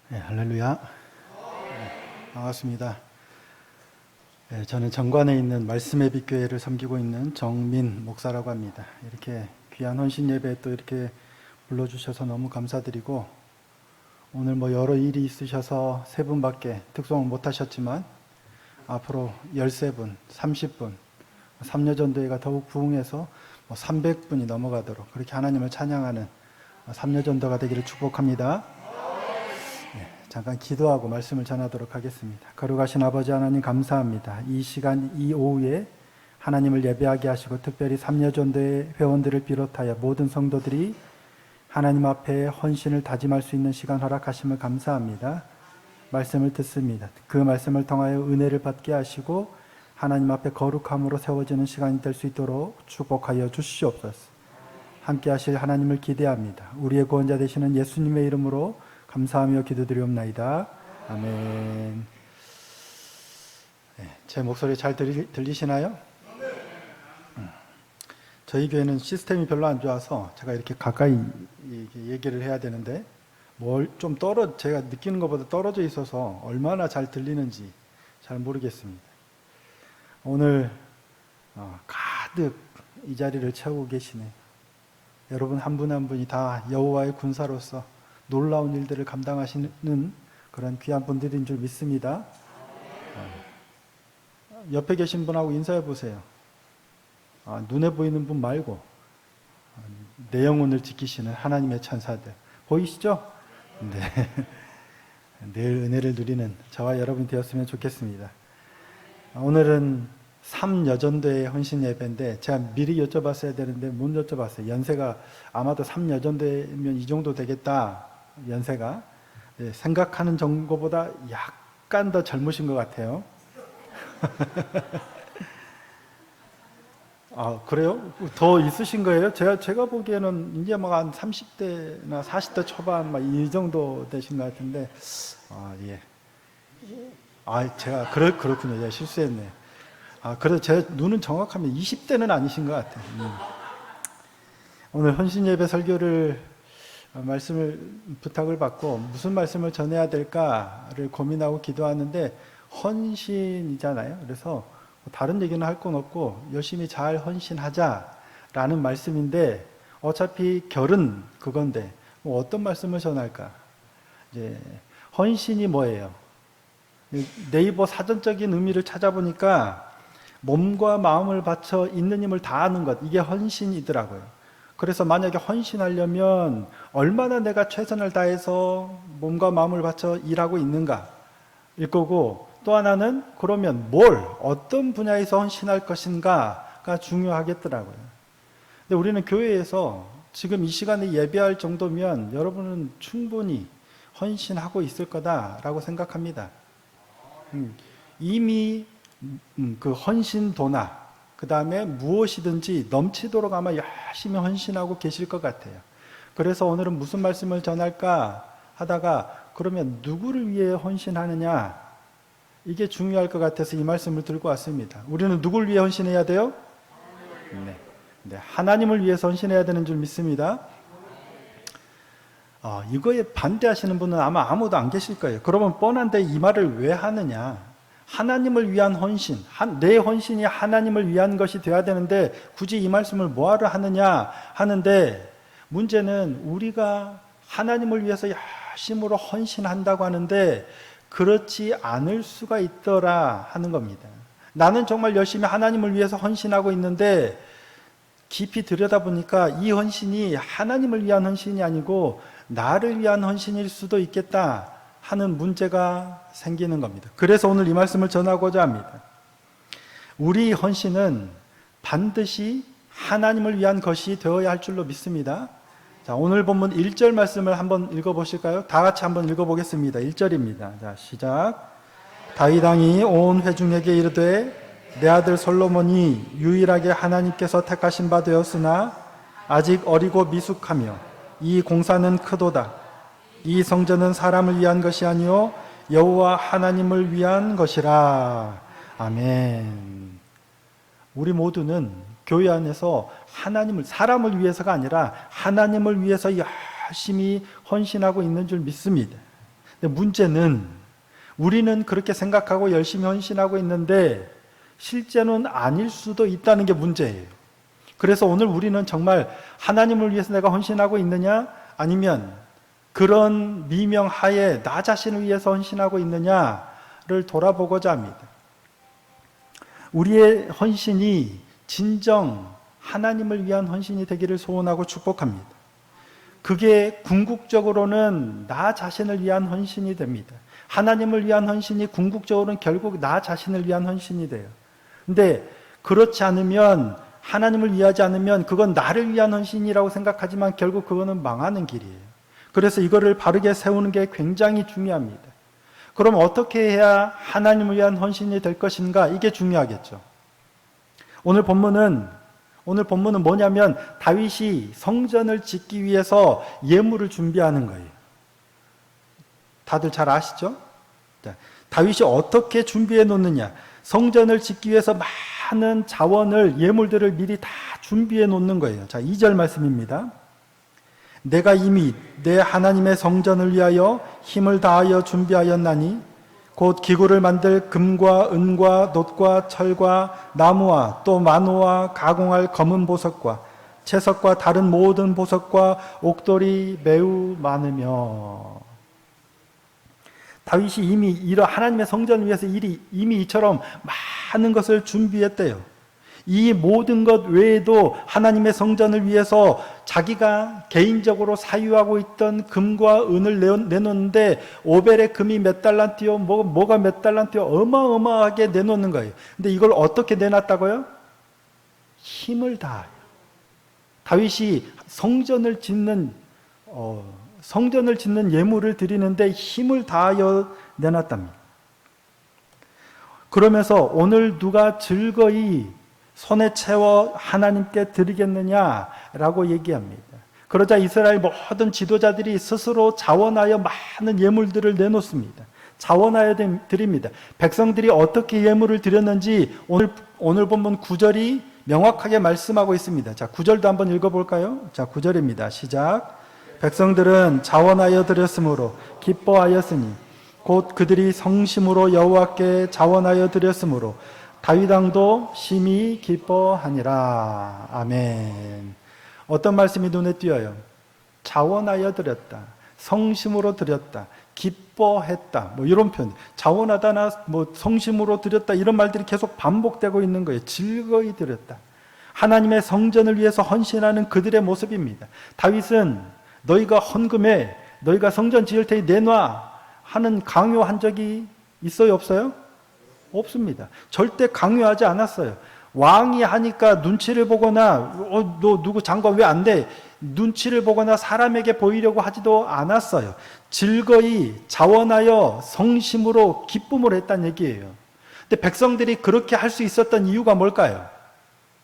네, 할렐루야. 반갑습니다. 네, 저는 정관에 있는 말씀의 빛 교회를 섬기고 있는 정민 목사라고 합니다. 이렇게 귀한 헌신 예배에 또 이렇게 불러주셔서 너무 감사드리고, 오늘 여러 일이 있으셔서 3분밖에 특송을 못 하셨지만 앞으로 13분, 30분, 3여전도회가 더욱 부흥해서 300분이 넘어가도록 그렇게 하나님을 찬양하는 3여전도가 되기를 축복합니다. 잠깐 기도하고 말씀을 전하도록 하겠습니다. 거룩하신 아버지 하나님 감사합니다. 이 시간 이 오후에 하나님을 예배하게 하시고 특별히 3여전도회 회원들을 비롯하여 모든 성도들이 하나님 앞에 헌신을 다짐할 수 있는 시간 허락하심을 감사합니다. 말씀을 듣습니다. 그 말씀을 통하여 은혜를 받게 하시고 하나님 앞에 거룩함으로 세워지는 시간이 될 수 있도록 축복하여 주시옵소서. 함께 하실 하나님을 기대합니다. 우리의 구원자 되시는 예수님의 이름으로 감사하며 기도드리옵나이다. 아멘. 네, 제 목소리 잘 들리시나요? 저희 교회는 시스템이 별로 안 좋아서 제가 이렇게 가까이 얘기를 해야 되는데 좀 제가 느끼는 것보다 떨어져 있어서 얼마나 잘 들리는지 잘 모르겠습니다. 오늘 가득 이 자리를 채우고 계시네요. 여러분 한 분 한 분이 다 여호와의 군사로서 놀라운 일들을 감당하시는 그런 귀한 분들인 줄 믿습니다. 옆에 계신 분하고 인사해 보세요. 눈에 보이는 분 말고 내 영혼을 지키시는 하나님의 천사들 보이시죠? 네. 늘 은혜를 누리는 저와 여러분이 되었으면 좋겠습니다. 오늘은 3여전도회 헌신 예배인데 제가 미리 여쭤봤어야 되는데 못 여쭤봤어요. 연세가 아마도 3여전도회면 이 정도 되겠다. 연세가 생각하는 정도보다 약간 더 젊으신 것 같아요. 그래요? 더 있으신 거예요? 제가 보기에는 이제 한 30대나 40대 초반 이 정도 되신 것 같은데, 예. 제가 그렇군요. 제가 실수했네. 그래도 제 눈은 정확하면 20대는 아니신 것 같아요. 오늘 헌신 예배 설교를 말씀을 부탁을 받고 무슨 말씀을 전해야 될까를 고민하고 기도하는데 헌신이잖아요. 그래서 다른 얘기는 할 건 없고 열심히 잘 헌신하자라는 말씀인데 어차피 결은 그건데 어떤 말씀을 전할까? 이제 헌신이 뭐예요? 네이버 사전적인 의미를 찾아보니까 몸과 마음을 바쳐 있는 힘을 다하는 것, 이게 헌신이더라고요. 그래서 만약에 헌신하려면 얼마나 내가 최선을 다해서 몸과 마음을 바쳐 일하고 있는가 일 거고, 또 하나는 그러면 어떤 분야에서 헌신할 것인가가 중요하겠더라고요. 근데 우리는 교회에서 지금 이 시간에 예배할 정도면 여러분은 충분히 헌신하고 있을 거다라고 생각합니다. 이미 그 헌신도나 그 다음에 무엇이든지 넘치도록 아마 열심히 헌신하고 계실 것 같아요. 그래서 오늘은 무슨 말씀을 전할까 하다가 그러면 누구를 위해 헌신하느냐, 이게 중요할 것 같아서 이 말씀을 들고 왔습니다. 우리는 누구를 위해 헌신해야 돼요? 네, 하나님을 위해서 헌신해야 되는 줄 믿습니다. 이거에 반대하시는 분은 아마 아무도 안 계실 거예요. 그러면 뻔한데 이 말을 왜 하느냐? 하나님을 위한 헌신, 내 헌신이 하나님을 위한 것이 되어야 되는데 굳이 이 말씀을 뭐하러 하느냐 하는데, 문제는 우리가 하나님을 위해서 열심으로 헌신한다고 하는데 그렇지 않을 수가 있더라 하는 겁니다. 나는 정말 열심히 하나님을 위해서 헌신하고 있는데 깊이 들여다보니까 이 헌신이 하나님을 위한 헌신이 아니고 나를 위한 헌신일 수도 있겠다 하는 문제가 생기는 겁니다. 그래서 오늘 이 말씀을 전하고자 합니다. 우리 헌신은 반드시 하나님을 위한 것이 되어야 할 줄로 믿습니다. 자, 오늘 본문 1절 말씀을 한번 읽어보실까요? 다 같이 한번 읽어보겠습니다. 1절입니다. 자, 시작. 다윗 왕이 온 회중에게 이르되 내 아들 솔로몬이 유일하게 하나님께서 택하신 바 되었으나 아직 어리고 미숙하며 이 공사는 크도다. 이 성전은 사람을 위한 것이 아니요 여호와 하나님을 위한 것이라. 아멘. 우리 모두는 교회 안에서 사람을 위해서가 아니라 하나님을 위해서 열심히 헌신하고 있는 줄 믿습니다. 근데 문제는 우리는 그렇게 생각하고 열심히 헌신하고 있는데 실제는 아닐 수도 있다는 게 문제예요. 그래서 오늘 우리는 정말 하나님을 위해서 내가 헌신하고 있느냐, 아니면 그런 미명 하에 나 자신을 위해서 헌신하고 있느냐를 돌아보고자 합니다. 우리의 헌신이 진정 하나님을 위한 헌신이 되기를 소원하고 축복합니다. 그게 궁극적으로는 나 자신을 위한 헌신이 됩니다. 하나님을 위한 헌신이 궁극적으로는 결국 나 자신을 위한 헌신이 돼요. 근데 그렇지 않으면, 하나님을 위하지 않으면 그건 나를 위한 헌신이라고 생각하지만 결국 그거는 망하는 길이에요. 그래서 이거를 바르게 세우는 게 굉장히 중요합니다. 그럼 어떻게 해야 하나님을 위한 헌신이 될 것인가? 이게 중요하겠죠. 오늘 본문은 뭐냐면 다윗이 성전을 짓기 위해서 예물을 준비하는 거예요. 다들 잘 아시죠? 다윗이 어떻게 준비해 놓느냐? 성전을 짓기 위해서 많은 자원을, 예물들을 미리 다 준비해 놓는 거예요. 자, 2절 말씀입니다. 내가 이미 내 하나님의 성전을 위하여 힘을 다하여 준비하였나니 곧 기구를 만들 금과 은과 놋과 철과 나무와 또 만호와 가공할 검은 보석과 채석과 다른 모든 보석과 옥돌이 매우 많으며. 다윗이 이미 하나님의 성전을 위해서 이미 이처럼 많은 것을 준비했대요. 이 모든 것 외에도 하나님의 성전을 위해서 자기가 개인적으로 사유하고 있던 금과 은을 내놓는데, 오벨의 금이 몇 달란트요, 뭐가 몇 달란트요, 어마어마하게 내놓는 거예요. 근데 이걸 어떻게 내놨다고요? 힘을 다하여. 다윗이 성전을 짓는 예물을 드리는데 힘을 다하여 내놨답니다. 그러면서 오늘 누가 즐거이 손에 채워 하나님께 드리겠느냐라고 얘기합니다. 그러자 이스라엘 모든 지도자들이 스스로 자원하여 많은 예물들을 내놓습니다. 자원하여 드립니다. 백성들이 어떻게 예물을 드렸는지 오늘 본문 9절이 명확하게 말씀하고 있습니다. 자, 9절도 한번 읽어볼까요? 자, 9절입니다. 시작. 백성들은 자원하여 드렸으므로 기뻐하였으니 곧 그들이 성심으로 여호와께 자원하여 드렸으므로 다윗 왕도 심히 기뻐하니라. 아멘. 어떤 말씀이 눈에 띄어요? 자원하여 드렸다, 성심으로 드렸다, 기뻐했다, 이런 표현. 자원하다나 성심으로 드렸다, 이런 말들이 계속 반복되고 있는 거예요. 즐거이 드렸다. 하나님의 성전을 위해서 헌신하는 그들의 모습입니다. 다윗은 너희가 헌금해, 너희가 성전 지을 테니 내놔 하는 강요한 적이 있어요, 없어요? 없습니다. 절대 강요하지 않았어요. 왕이 하니까 눈치를 보거나 너 누구 장관 왜 안 돼? 눈치를 보거나 사람에게 보이려고 하지도 않았어요. 즐거이 자원하여 성심으로 기쁨을 했다는 얘기예요. 근데 백성들이 그렇게 할 수 있었던 이유가 뭘까요?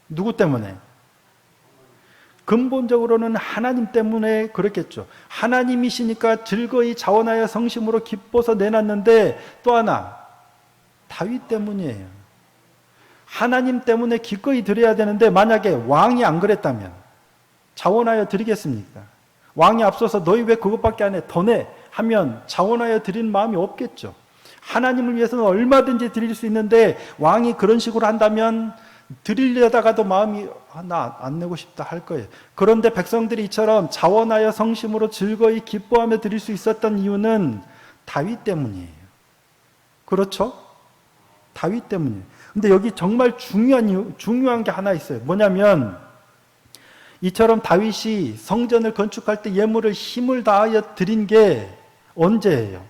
누구 때문에? 근본적으로는 하나님 때문에 그렇겠죠. 하나님이시니까 즐거이 자원하여 성심으로 기뻐서 내놨는데, 또 하나 다윗 때문이에요. 하나님 때문에 기꺼이 드려야 되는데, 만약에 왕이 안 그랬다면 자원하여 드리겠습니까? 왕이 앞서서 너희 왜 그것밖에 안 해? 더 내 하면 자원하여 드리는 마음이 없겠죠. 하나님을 위해서는 얼마든지 드릴 수 있는데 왕이 그런 식으로 한다면 드리려다가도 마음이 나 안 내고 싶다 할 거예요. 그런데 백성들이 이처럼 자원하여 성심으로 즐거이 기뻐하며 드릴 수 있었던 이유는 다윗 때문이에요. 그렇죠? 다윗 때문이에요. 근데 여기 정말 중요한 게 하나 있어요. 뭐냐면 이처럼 다윗이 성전을 건축할 때 예물을 힘을 다하여 드린 게 언제예요?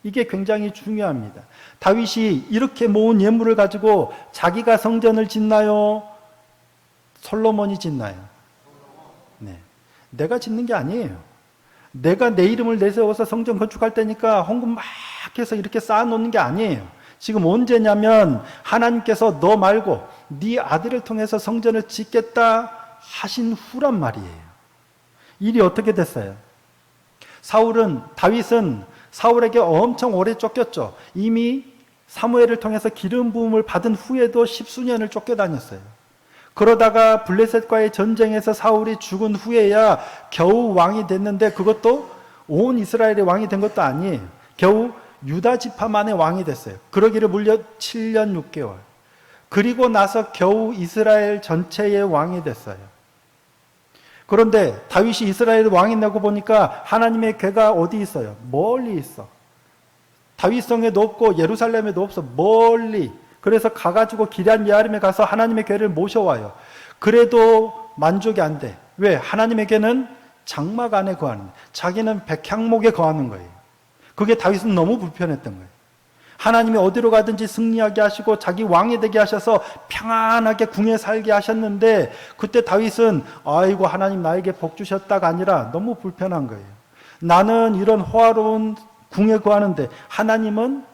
이게 굉장히 중요합니다. 다윗이 이렇게 모은 예물을 가지고 자기가 성전을 짓나요? 솔로몬이 짓나요? 네. 내가 짓는 게 아니에요. 내가 내 이름을 내세워서 성전 건축할 때니까 헌금 막 해서 이렇게 쌓아놓는 게 아니에요. 지금 언제냐면 하나님께서 너 말고 네 아들을 통해서 성전을 짓겠다 하신 후란 말이에요. 일이 어떻게 됐어요? 다윗은 사울에게 엄청 오래 쫓겼죠. 이미 사무엘을 통해서 기름 부음을 받은 후에도 10수년을 쫓겨다녔어요. 그러다가 블레셋과의 전쟁에서 사울이 죽은 후에야 겨우 왕이 됐는데, 그것도 온 이스라엘의 왕이 된 것도 아니에요. 겨우 유다 지파만의 왕이 됐어요. 그러기를 무려 7년 6개월. 그리고 나서 겨우 이스라엘 전체의 왕이 됐어요. 그런데 다윗이 이스라엘 왕이 되고 보니까 하나님의 궤가 어디 있어요? 멀리 있어. 다윗성에도 없고 예루살렘에도 없어. 멀리. 그래서 가가지고 기럇 예아림에 가서 하나님의 궤를 모셔와요. 그래도 만족이 안 돼. 왜? 하나님의 궤는 장막 안에 거하는 거예요. 자기는 백향목에 거하는 거예요. 그게 다윗은 너무 불편했던 거예요. 하나님이 어디로 가든지 승리하게 하시고 자기 왕이 되게 하셔서 평안하게 궁에 살게 하셨는데 그때 다윗은 아이고 하나님 나에게 복 주셨다가 아니라 너무 불편한 거예요. 나는 이런 호화로운 궁에 거하는데 하나님은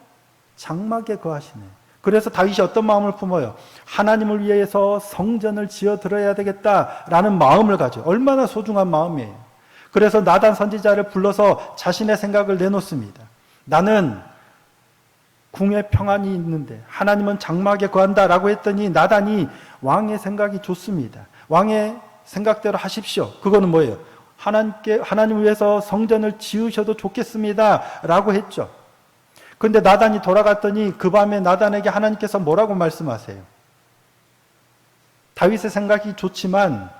장막에 거하시네. 그래서 다윗이 어떤 마음을 품어요? 하나님을 위해서 성전을 지어 들어야 되겠다라는 마음을 가져요. 얼마나 소중한 마음이에요. 그래서 나단 선지자를 불러서 자신의 생각을 내놓습니다. 나는 궁에 평안이 있는데 하나님은 장막에 거한다라고 했더니 나단이 왕의 생각이 좋습니다. 왕의 생각대로 하십시오. 그거는 뭐예요? 하나님을 위해서 성전을 지으셔도 좋겠습니다 라고 했죠. 그런데 나단이 돌아갔더니 그 밤에 나단에게 하나님께서 뭐라고 말씀하세요? 다윗의 생각이 좋지만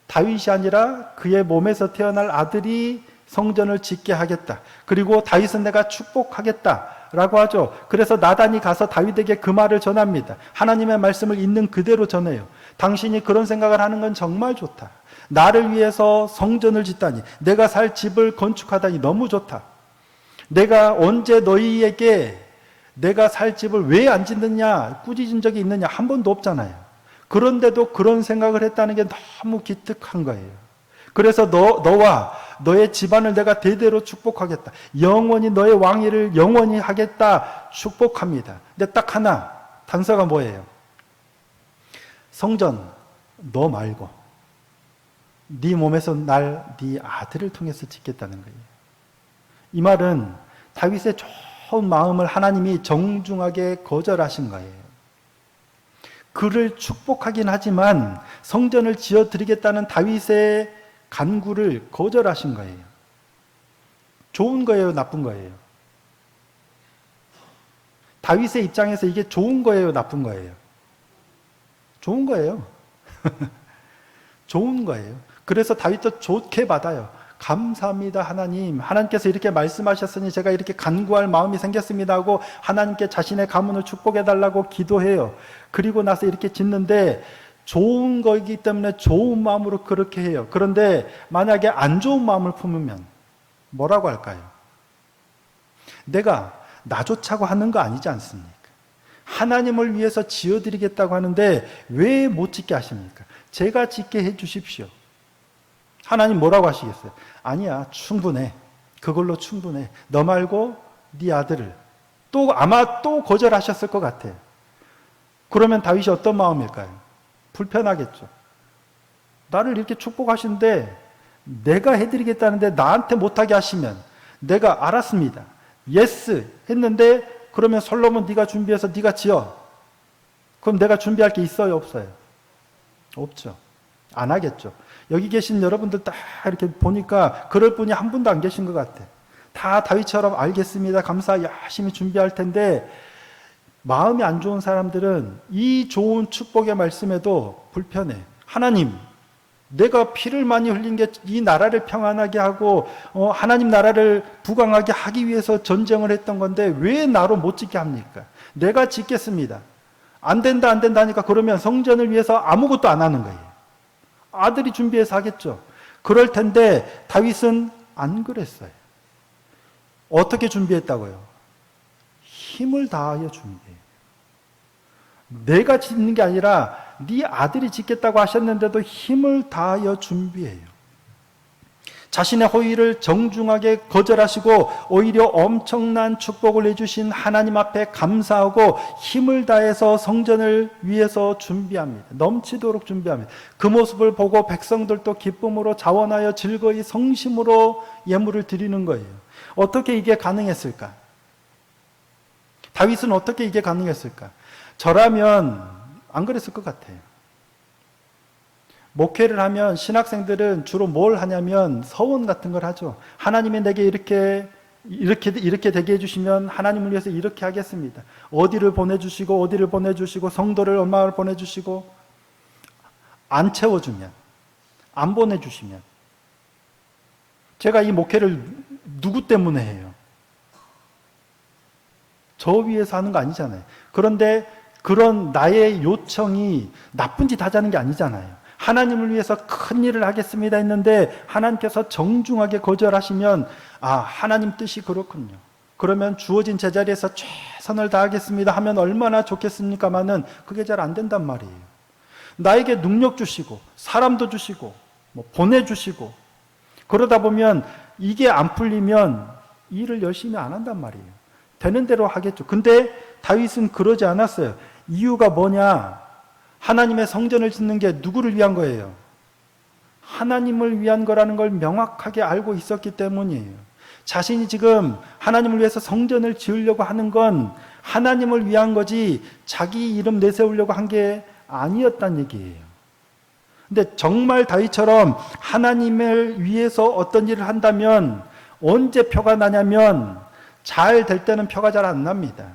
다윗이 아니라 그의 몸에서 태어날 아들이 성전을 짓게 하겠다. 그리고 다윗은 내가 축복하겠다 라고 하죠. 그래서 나단이 가서 다윗에게 그 말을 전합니다. 하나님의 말씀을 있는 그대로 전해요. 당신이 그런 생각을 하는 건 정말 좋다. 나를 위해서 성전을 짓다니, 내가 살 집을 건축하다니 너무 좋다. 내가 언제 너희에게 내가 살 집을 왜 안 짓느냐 꾸짖은 적이 있느냐? 한 번도 없잖아요. 그런데도 그런 생각을 했다는 게 너무 기특한 거예요. 그래서 너와 너의 집안을 내가 대대로 축복하겠다. 영원히 너의 왕위를 영원히 하겠다. 축복합니다. 근데 딱 하나 단서가 뭐예요? 성전 너 말고 네 몸에서 네 아들을 통해서 짓겠다는 거예요. 이 말은 다윗의 좋은 마음을 하나님이 정중하게 거절하신 거예요. 그를 축복하긴 하지만 성전을 지어드리겠다는 다윗의 간구를 거절하신 거예요. 좋은 거예요, 나쁜 거예요? 다윗의 입장에서 이게 좋은 거예요, 나쁜 거예요? 좋은 거예요. 좋은 거예요. 그래서 다윗도 좋게 받아요. 감사합니다 하나님. 하나님께서 이렇게 말씀하셨으니 제가 이렇게 간구할 마음이 생겼습니다 하고 하나님께 자신의 가문을 축복해달라고 기도해요. 그리고 나서 이렇게 짓는데 좋은 거이기 때문에 좋은 마음으로 그렇게 해요. 그런데 만약에 안 좋은 마음을 품으면 뭐라고 할까요? 내가 나 좋자고 하는 거 아니지 않습니까? 하나님을 위해서 지어드리겠다고 하는데 왜 못 짓게 하십니까? 제가 짓게 해 주십시오. 하나님 뭐라고 하시겠어요? 아니야, 충분해. 그걸로 충분해. 너 말고 네 아들을. 아마 또 거절하셨을 것 같아요. 그러면 다윗이 어떤 마음일까요? 불편하겠죠. 나를 이렇게 축복하시는데 내가 해드리겠다는데 나한테 못하게 하시면 내가 알았습니다. 예스 했는데 그러면 솔로몬 네가 준비해서 네가 지어. 그럼 내가 준비할 게 있어요, 없어요? 없죠. 안 하겠죠. 여기 계신 여러분들 딱 이렇게 보니까 그럴 분이 한 분도 안 계신 것 같아. 다 다윗처럼 알겠습니다. 감사 열심히 준비할 텐데 마음이 안 좋은 사람들은 이 좋은 축복의 말씀에도 불편해. 하나님, 내가 피를 많이 흘린 게 이 나라를 평안하게 하고 하나님 나라를 부강하게 하기 위해서 전쟁을 했던 건데 왜 나로 못 짓게 합니까? 내가 짓겠습니다. 안 된다 안 된다니까 그러면 성전을 위해서 아무것도 안 하는 거예요. 아들이 준비해서 하겠죠. 그럴 텐데 다윗은 안 그랬어요. 어떻게 준비했다고요? 힘을 다하여 준비해요. 내가 짓는 게 아니라 네 아들이 짓겠다고 하셨는데도 힘을 다하여 준비해요. 자신의 호의를 정중하게 거절하시고 오히려 엄청난 축복을 해주신 하나님 앞에 감사하고 힘을 다해서 성전을 위해서 준비합니다. 넘치도록 준비합니다. 그 모습을 보고 백성들도 기쁨으로 자원하여 즐거이 성심으로 예물을 드리는 거예요. 어떻게 이게 가능했을까? 다윗은 어떻게 이게 가능했을까? 저라면 안 그랬을 것 같아요. 목회를 하면 신학생들은 주로 뭘 하냐면 서원 같은 걸 하죠. 하나님이 내게 이렇게 되게 해주시면 하나님을 위해서 이렇게 하겠습니다. 어디를 보내주시고 성도를 얼마를 보내주시고 안 채워주면, 안 보내주시면. 제가 이 목회를 누구 때문에 해요? 저 위해서 하는 거 아니잖아요. 그런데 그런 나의 요청이 나쁜 짓 하자는 게 아니잖아요. 하나님을 위해서 큰 일을 하겠습니다 했는데 하나님께서 정중하게 거절하시면 하나님 뜻이 그렇군요. 그러면 주어진 제자리에서 최선을 다하겠습니다 하면 얼마나 좋겠습니까마는 그게 잘 안 된단 말이에요. 나에게 능력 주시고 사람도 주시고 보내주시고 그러다 보면 이게 안 풀리면 일을 열심히 안 한단 말이에요. 되는 대로 하겠죠. 근데 다윗은 그러지 않았어요. 이유가 뭐냐? 하나님의 성전을 짓는 게 누구를 위한 거예요? 하나님을 위한 거라는 걸 명확하게 알고 있었기 때문이에요. 자신이 지금 하나님을 위해서 성전을 지으려고 하는 건 하나님을 위한 거지 자기 이름 내세우려고 한 게 아니었단 얘기예요. 근데 정말 다윗처럼 하나님을 위해서 어떤 일을 한다면 언제 표가 나냐면 잘 될 때는 표가 잘 안 납니다.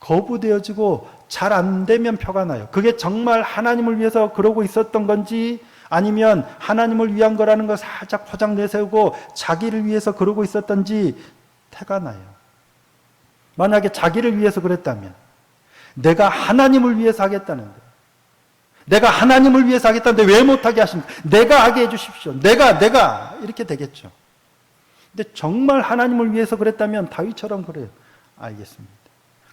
거부되어지고 잘 안 되면 표가 나요. 그게 정말 하나님을 위해서 그러고 있었던 건지 아니면 하나님을 위한 거라는 걸 살짝 포장 내세우고 자기를 위해서 그러고 있었던지 태가 나요. 만약에 자기를 위해서 그랬다면 내가 하나님을 위해서 하겠다는데 내가 하나님을 위해서 하겠다는데 왜 못하게 하십니까? 내가 하게 해주십시오. 내가 이렇게 되겠죠. 근데 정말 하나님을 위해서 그랬다면 다윗처럼 그래요. 알겠습니다.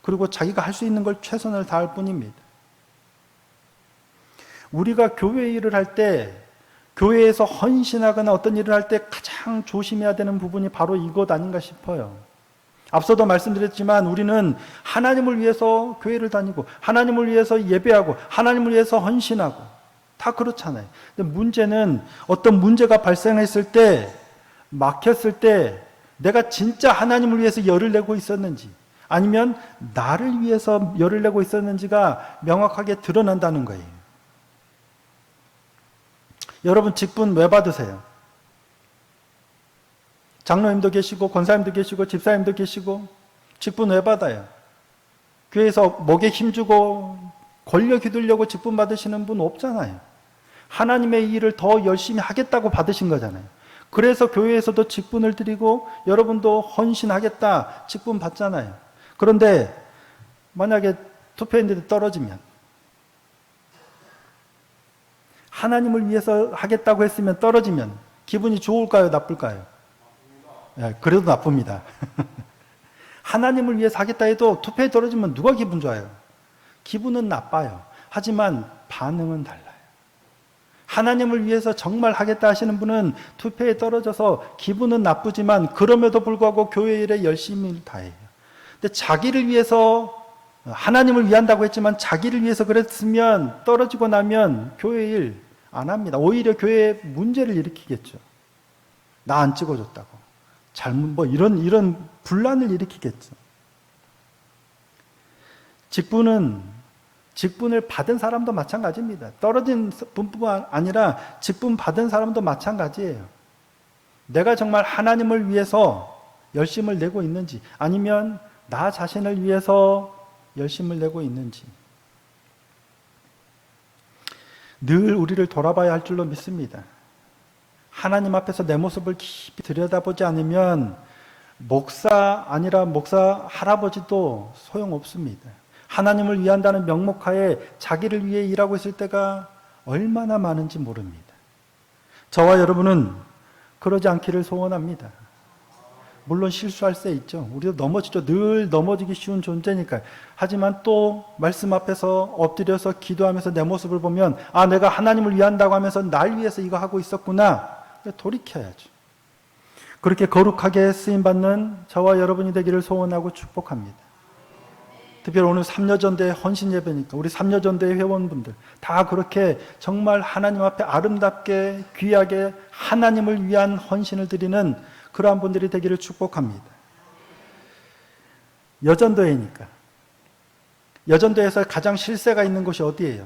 그리고 자기가 할 수 있는 걸 최선을 다할 뿐입니다. 우리가 교회 일을 할 때, 교회에서 헌신하거나 어떤 일을 할 때 가장 조심해야 되는 부분이 바로 이것 아닌가 싶어요. 앞서도 말씀드렸지만 우리는 하나님을 위해서 교회를 다니고 하나님을 위해서 예배하고 하나님을 위해서 헌신하고 다 그렇잖아요. 근데 문제는 어떤 문제가 발생했을 때 막혔을 때 내가 진짜 하나님을 위해서 열을 내고 있었는지 아니면 나를 위해서 열을 내고 있었는지가 명확하게 드러난다는 거예요. 여러분 직분 왜 받으세요? 장로님도 계시고 권사님도 계시고 집사님도 계시고 직분 왜 받아요? 교회에서 목에 힘주고 권력 휘두르려고 직분 받으시는 분 없잖아요. 하나님의 일을 더 열심히 하겠다고 받으신 거잖아요. 그래서 교회에서도 직분을 드리고 여러분도 헌신하겠다 직분 받잖아요. 그런데 만약에 투표했는데 떨어지면 하나님을 위해서 하겠다고 했으면 떨어지면 기분이 좋을까요? 나쁠까요? 그래도 나쁩니다. 하나님을 위해서 하겠다 해도 투표에 떨어지면 누가 기분 좋아요? 기분은 나빠요. 하지만 반응은 달라요. 하나님을 위해서 정말 하겠다 하시는 분은 투표에 떨어져서 기분은 나쁘지만 그럼에도 불구하고 교회 일에 열심히 다해요. 근데 자기를 위해서 하나님을 위한다고 했지만 자기를 위해서 그랬으면 떨어지고 나면 교회 일 안 합니다. 오히려 교회에 문제를 일으키겠죠. 나 안 찍어줬다고. 잘못 이런 분란을 일으키겠죠. 직분을 받은 사람도 마찬가지입니다. 떨어진 분뿐만 아니라 직분 받은 사람도 마찬가지예요. 내가 정말 하나님을 위해서 열심을 내고 있는지 아니면 나 자신을 위해서 열심을 내고 있는지 늘 우리를 돌아봐야 할 줄로 믿습니다. 하나님 앞에서 내 모습을 깊이 들여다보지 않으면 목사 할아버지도 소용없습니다. 하나님을 위한다는 명목하에 자기를 위해 일하고 있을 때가 얼마나 많은지 모릅니다. 저와 여러분은 그러지 않기를 소원합니다. 물론 실수할 수 있죠. 우리도 넘어지죠. 늘 넘어지기 쉬운 존재니까요. 하지만 또 말씀 앞에서 엎드려서 기도하면서 내 모습을 보면 내가 하나님을 위한다고 하면서 날 위해서 이거 하고 있었구나. 돌이켜야죠. 그렇게 거룩하게 쓰임받는 저와 여러분이 되기를 소원하고 축복합니다. 특별히 오늘 삼려전대 헌신 예배니까 우리 삼려전대 회원분들 다 그렇게 정말 하나님 앞에 아름답게 귀하게 하나님을 위한 헌신을 드리는 그러한 분들이 되기를 축복합니다. 여전도회니까 여전도에서 가장 실세가 있는 곳이 어디예요?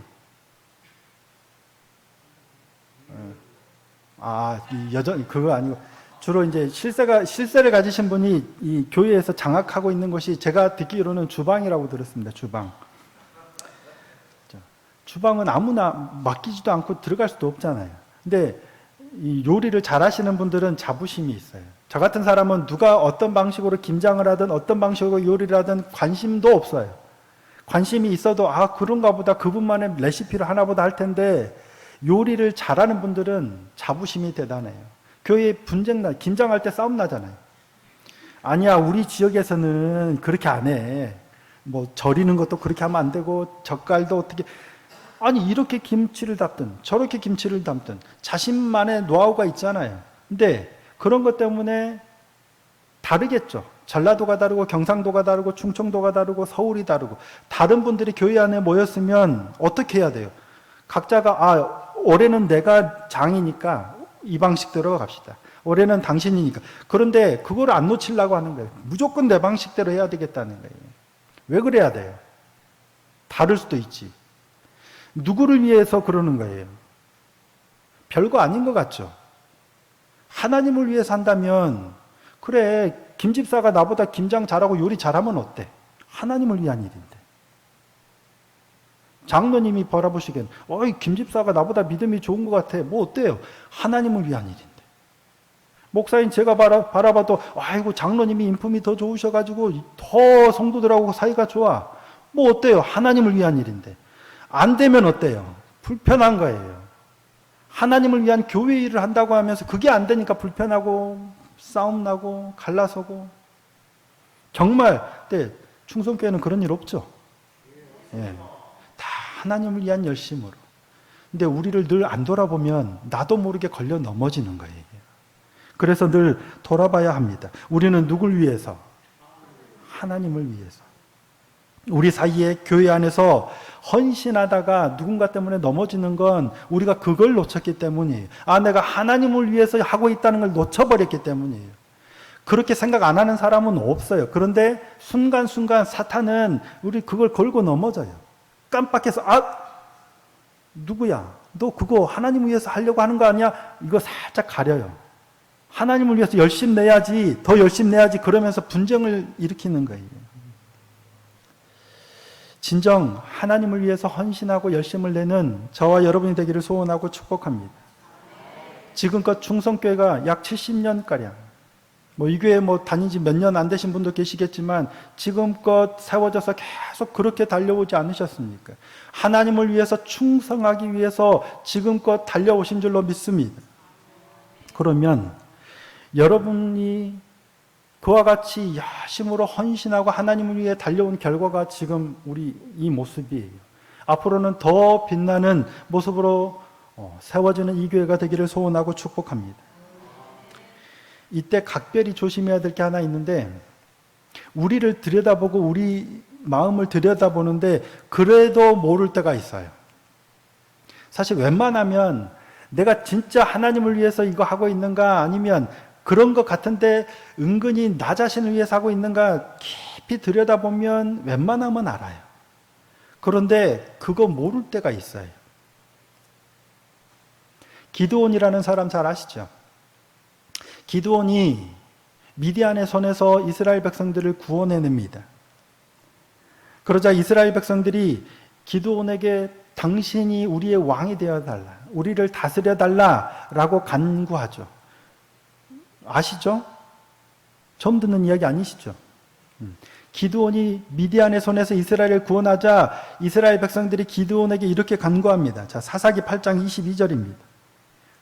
그거 아니고, 주로 이제 실세를 가지신 분이 이 교회에서 장악하고 있는 것이 제가 듣기로는 주방이라고 들었습니다. 주방. 주방은 아무나 맡기지도 않고 들어갈 수도 없잖아요. 근데 이 요리를 잘 하시는 분들은 자부심이 있어요. 저 같은 사람은 누가 어떤 방식으로 김장을 하든 어떤 방식으로 요리를 하든 관심도 없어요. 관심이 있어도 그런가 보다, 그분만의 레시피를 하나보다 할 텐데, 요리를 잘하는 분들은 자부심이 대단해요. 교회에 김장할 때 싸움 나잖아요. 아니야, 우리 지역에서는 그렇게 안 해. 뭐 절이는 것도 그렇게 하면 안 되고, 젓갈도 어떻게, 아니 이렇게 김치를 담든 저렇게 김치를 담든 자신만의 노하우가 있잖아요. 근데 그런 것 때문에 다르겠죠. 전라도가 다르고 경상도가 다르고 충청도가 다르고 서울이 다르고, 다른 분들이 교회 안에 모였으면 어떻게 해야 돼요? 각자가 올해는 내가 장이니까 이 방식대로 갑시다. 올해는 당신이니까. 그런데 그걸 안 놓치려고 하는 거예요. 무조건 내 방식대로 해야 되겠다는 거예요. 왜 그래야 돼요? 다를 수도 있지. 누구를 위해서 그러는 거예요? 별거 아닌 것 같죠? 하나님을 위해서 한다면, 그래, 김집사가 나보다 김장 잘하고 요리 잘하면 어때? 하나님을 위한 일인데. 장로님이 바라보시기엔, 김집사가 나보다 믿음이 좋은 것 같아. 뭐 어때요? 하나님을 위한 일인데. 목사님 제가 바라봐도, 장로님이 인품이 더 좋으셔가지고 더 성도들하고 사이가 좋아. 뭐 어때요? 하나님을 위한 일인데. 안 되면 어때요? 불편한 거예요. 하나님을 위한 교회 일을 한다고 하면서 그게 안 되니까 불편하고 싸움 나고 갈라서고. 정말 충성교회는 그런 일 없죠. 예. 다 하나님을 위한 열심으로. 근데 우리를 늘 안 돌아보면 나도 모르게 걸려 넘어지는 거예요. 그래서 늘 돌아봐야 합니다. 우리는 누굴 위해서? 하나님을 위해서. 우리 사이에 교회 안에서 헌신하다가 누군가 때문에 넘어지는 건 우리가 그걸 놓쳤기 때문이에요. 내가 하나님을 위해서 하고 있다는 걸 놓쳐버렸기 때문이에요. 그렇게 생각 안 하는 사람은 없어요. 그런데 순간순간 사탄은 우리 그걸 걸고 넘어져요. 깜빡해서 누구야? 너 그거 하나님을 위해서 하려고 하는 거 아니야? 이거 살짝 가려요. 하나님을 위해서 열심 내야지, 더 열심 내야지, 그러면서 분쟁을 일으키는 거예요. 진정 하나님을 위해서 헌신하고 열심을 내는 저와 여러분이 되기를 소원하고 축복합니다. 지금껏 충성교회가 약 70년가량, 이 교회 다닌 지 몇 년 안 되신 분도 계시겠지만 지금껏 세워져서 계속 그렇게 달려오지 않으셨습니까? 하나님을 위해서 충성하기 위해서 지금껏 달려오신 줄로 믿습니다. 그러면 여러분이 그와 같이 야심으로 헌신하고 하나님을 위해 달려온 결과가 지금 우리 이 모습이에요. 앞으로는 더 빛나는 모습으로 세워지는 이 교회가 되기를 소원하고 축복합니다. 이때 각별히 조심해야 될 게 하나 있는데, 우리를 들여다보고 우리 마음을 들여다보는데 그래도 모를 때가 있어요. 사실 웬만하면 내가 진짜 하나님을 위해서 이거 하고 있는가, 아니면 그런 것 같은데 은근히 나 자신을 위해서 하고 있는가 깊이 들여다보면 웬만하면 알아요. 그런데 그거 모를 때가 있어요. 기드온이라는 사람 잘 아시죠? 기드온이 미디안의 손에서 이스라엘 백성들을 구원해냅니다. 그러자 이스라엘 백성들이 기드온에게 당신이 우리의 왕이 되어달라, 우리를 다스려달라라고 간구하죠. 아시죠? 처음 듣는 이야기 아니시죠? 기드온이 미디안의 손에서 이스라엘을 구원하자 이스라엘 백성들이 기드온에게 이렇게 간구합니다. 자, 사사기 8장 22절입니다.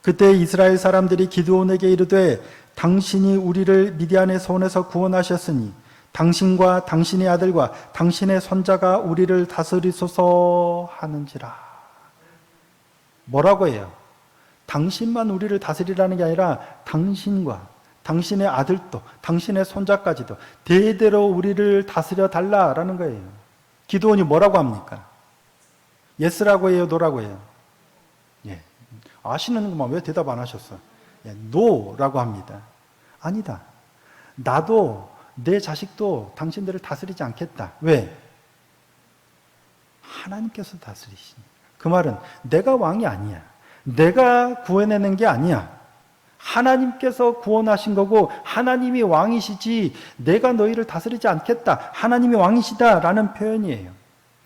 그때 이스라엘 사람들이 기드온에게 이르되 당신이 우리를 미디안의 손에서 구원하셨으니 당신과 당신의 아들과 당신의 손자가 우리를 다스리소서 하는지라. 뭐라고 해요? 당신만 우리를 다스리라는 게 아니라 당신과 당신의 아들도 당신의 손자까지도 대대로 우리를 다스려 달라라는 거예요. 기드온이 뭐라고 합니까? 예스라고 해요, 노라고 해요? 예. 아시는 것만 왜 대답 안 하셨어? 예, 노라고 합니다. 아니다. 나도 내 자식도 당신들을 다스리지 않겠다. 왜? 하나님께서 다스리시니까. 그 말은 내가 왕이 아니야. 내가 구해내는 게 아니야. 하나님께서 구원하신 거고 하나님이 왕이시지 내가 너희를 다스리지 않겠다. 하나님이 왕이시다라는 표현이에요.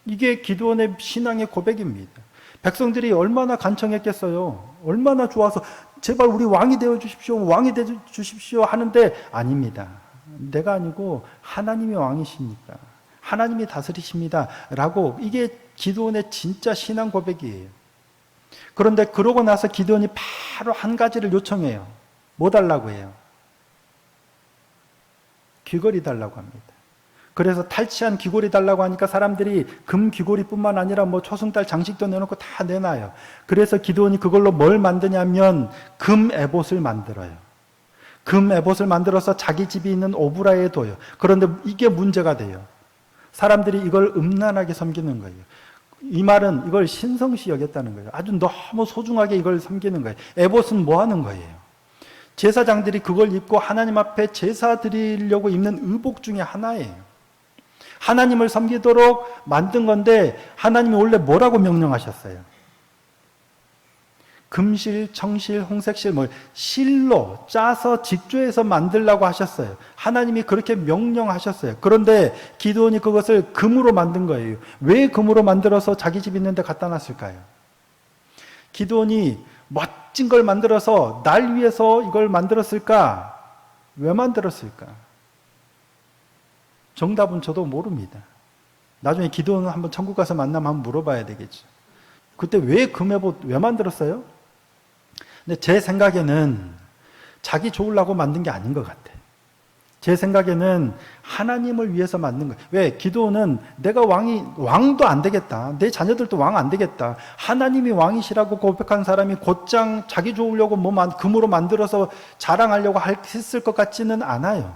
이게 기드온의 신앙의 고백입니다. 백성들이 얼마나 간청했겠어요. 얼마나 좋아서 제발 우리 왕이 되어 주십시오. 왕이 되어 주십시오 하는데 아닙니다. 내가 아니고 하나님이 왕이십니까? 하나님이 다스리십니다. 라고 이게 기드온의 진짜 신앙 고백이에요. 그런데 그러고 나서 기드온이 바로 한 가지를 요청해요. 뭐 달라고 해요? 귀걸이 달라고 합니다. 그래서 탈취한 귀걸이 달라고 하니까 사람들이 금 귀걸이뿐만 아니라 뭐 초승달 장식도 내놓고 다 내놔요. 그래서 기드온이 그걸로 뭘 만드냐면 금 에봇을 만들어요. 금 에봇을 만들어서 자기 집이 있는 오브라에 둬요. 그런데 이게 문제가 돼요. 사람들이 이걸 음란하게 섬기는 거예요. 이 말은 이걸 신성시 여겼다는 거예요. 아주 너무 소중하게 이걸 섬기는 거예요. 에봇은 뭐 하는 거예요? 제사장들이 그걸 입고 하나님 앞에 제사 드리려고 입는 의복 중에 하나예요. 하나님을 섬기도록 만든 건데 하나님이 원래 뭐라고 명령하셨어요? 금실, 청실, 홍색실, 실로 짜서 직조해서 만들라고 하셨어요. 하나님이 그렇게 명령하셨어요. 그런데 기드온이 그것을 금으로 만든 거예요. 왜 금으로 만들어서 자기 집 있는 데 갖다 놨을까요? 기드온이 멋진 걸 만들어서 날 위해서 이걸 만들었을까? 왜 만들었을까? 정답은 저도 모릅니다. 나중에 기드온 한번 천국 가서 만나면 한번 물어봐야 되겠죠. 그때 왜 금에봇 왜 만들었어요? 근데 제 생각에는 자기 좋으려고 만든 게 아닌 것 같아요. 제 생각에는 하나님을 위해서 만든 거예요. 왜? 기드온은 내가 왕도 안 되겠다. 내 자녀들도 왕 안 되겠다. 하나님이 왕이시라고 고백한 사람이 곧장 자기 좋으려고 금으로 만들어서 자랑하려고 했을 것 같지는 않아요.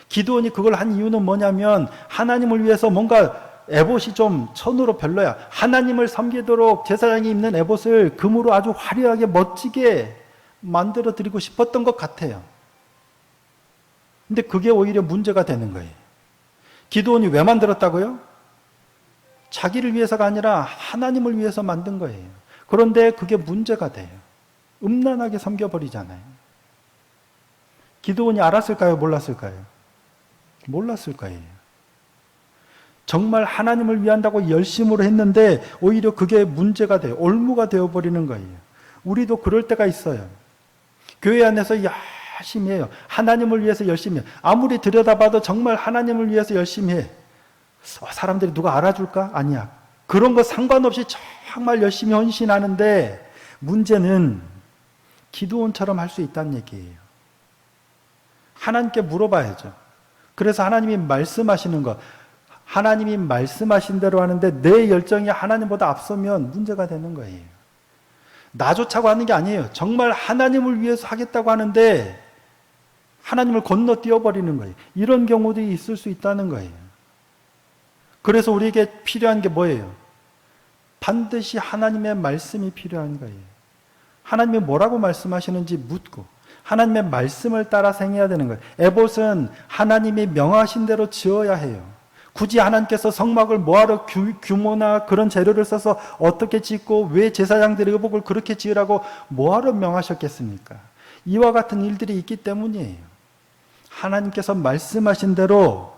기드온이 그걸 한 이유는 뭐냐면 하나님을 위해서 뭔가 에봇이 좀 천으로 별로야. 하나님을 섬기도록 제사장이 입는 에봇을 금으로 아주 화려하게 멋지게 만들어 드리고 싶었던 것 같아요. 근데 그게 오히려 문제가 되는 거예요. 기드온이 왜 만들었다고요? 자기를 위해서가 아니라 하나님을 위해서 만든 거예요. 그런데 그게 문제가 돼요. 음란하게 섬겨버리잖아요. 기드온이 알았을까요? 몰랐을까요? 몰랐을 거예요. 정말 하나님을 위한다고 열심으로 했는데 오히려 그게 문제가 돼요. 올무가 되어버리는 거예요. 우리도 그럴 때가 있어요. 교회 안에서 열심히 해요. 하나님을 위해서 열심히 해요. 아무리 들여다봐도 정말 하나님을 위해서 열심히 해. 사람들이 누가 알아줄까? 아니야. 그런 거 상관없이 정말 열심히 헌신하는데 문제는 기드온처럼 할 수 있다는 얘기예요. 하나님께 물어봐야죠. 그래서 하나님이 말씀하시는 것, 하나님이 말씀하신 대로 하는데 내 열정이 하나님보다 앞서면 문제가 되는 거예요. 나 좋자고 하는 게 아니에요. 정말 하나님을 위해서 하겠다고 하는데 하나님을 건너뛰어버리는 거예요. 이런 경우들이 있을 수 있다는 거예요. 그래서 우리에게 필요한 게 뭐예요? 반드시 하나님의 말씀이 필요한 거예요. 하나님이 뭐라고 말씀하시는지 묻고 하나님의 말씀을 따라 행해야 되는 거예요. 에봇은 하나님이 명하신 대로 지어야 해요. 굳이 하나님께서 성막을 뭐하러 규모나 그런 재료를 써서 어떻게 짓고 왜 제사장들의 의복을 그렇게 지으라고 뭐하러 명하셨겠습니까? 이와 같은 일들이 있기 때문이에요. 하나님께서 말씀하신 대로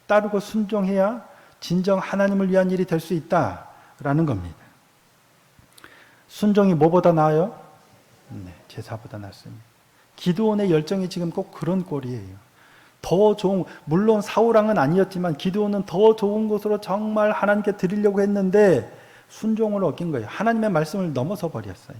따르고 순종해야 진정 하나님을 위한 일이 될 수 있다라는 겁니다. 순종이 뭐보다 나아요? 네, 제사보다 낫습니다. 기드온의 열정이 지금 꼭 그런 꼴이에요. 더 좋은, 물론 사울왕은 아니었지만 기드온은 더 좋은 것으로 정말 하나님께 드리려고 했는데 순종을 어긴 거예요. 하나님의 말씀을 넘어서 버렸어요.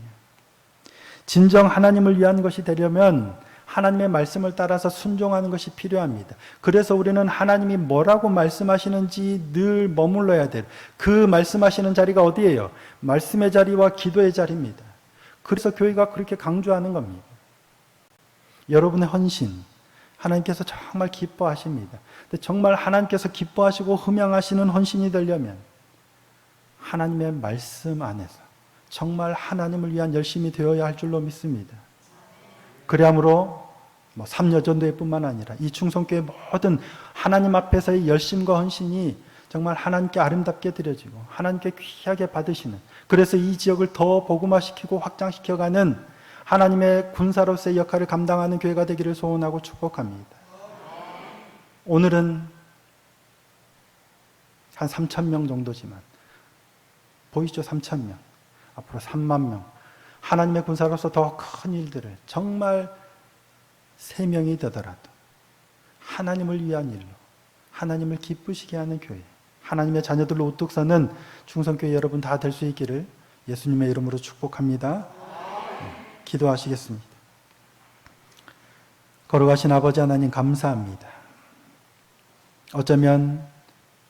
진정 하나님을 위한 것이 되려면 하나님의 말씀을 따라서 순종하는 것이 필요합니다. 그래서 우리는 하나님이 뭐라고 말씀하시는지 늘 머물러야 돼요. 그 말씀하시는 자리가 어디예요? 말씀의 자리와 기도의 자리입니다. 그래서 교회가 그렇게 강조하는 겁니다. 여러분의 헌신, 하나님께서 정말 기뻐하십니다. 근데 정말 하나님께서 기뻐하시고 흠양하시는 헌신이 되려면 하나님의 말씀 안에서 정말 하나님을 위한 열심이 되어야 할 줄로 믿습니다. 그러므로 삼여전도회뿐만 아니라 이 충성교회 모든 하나님 앞에서의 열심과 헌신이 정말 하나님께 아름답게 드려지고 하나님께 귀하게 받으시는, 그래서 이 지역을 더 복음화시키고 확장시켜가는 하나님의 군사로서의 역할을 감당하는 교회가 되기를 소원하고 축복합니다. 오늘은 한 3,000명 정도지만 보이죠? 3,000명. 앞으로 3만 명. 하나님의 군사로서 더 큰 일들을 정말 3명이 되더라도 하나님을 위한 일로 하나님을 기쁘시게 하는 교회, 하나님의 자녀들로 우뚝 서는 충성교회 여러분 다 될 수 있기를 예수님의 이름으로 축복합니다. 기도하시겠습니다. 거룩하신 아버지 하나님 감사합니다. 어쩌면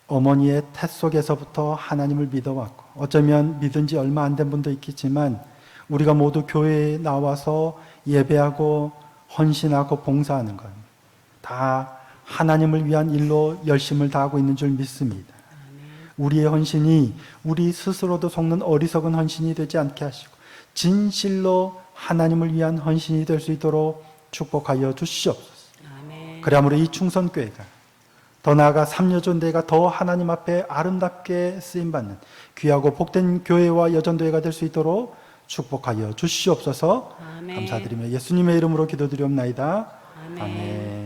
어머니의 태 속에서부터 하나님을 믿어왔고 어쩌면 믿은 지 얼마 안 된 분도 있겠지만 우리가 모두 교회에 나와서 예배하고 헌신하고 봉사하는 것 다 하나님을 위한 일로 열심을 다하고 있는 줄 믿습니다. 우리의 헌신이 우리 스스로도 속는 어리석은 헌신이 되지 않게 하시고 진실로 하나님을 위한 헌신이 될 수 있도록 축복하여 주시옵소서. 그러므로 이 충성교회가 더 나아가 삼여전대회가 더 하나님 앞에 아름답게 쓰임받는 귀하고 복된 교회와 여전도회가 될 수 있도록 축복하여 주시옵소서. 감사드리며 예수님의 이름으로 기도드리옵나이다. 아멘.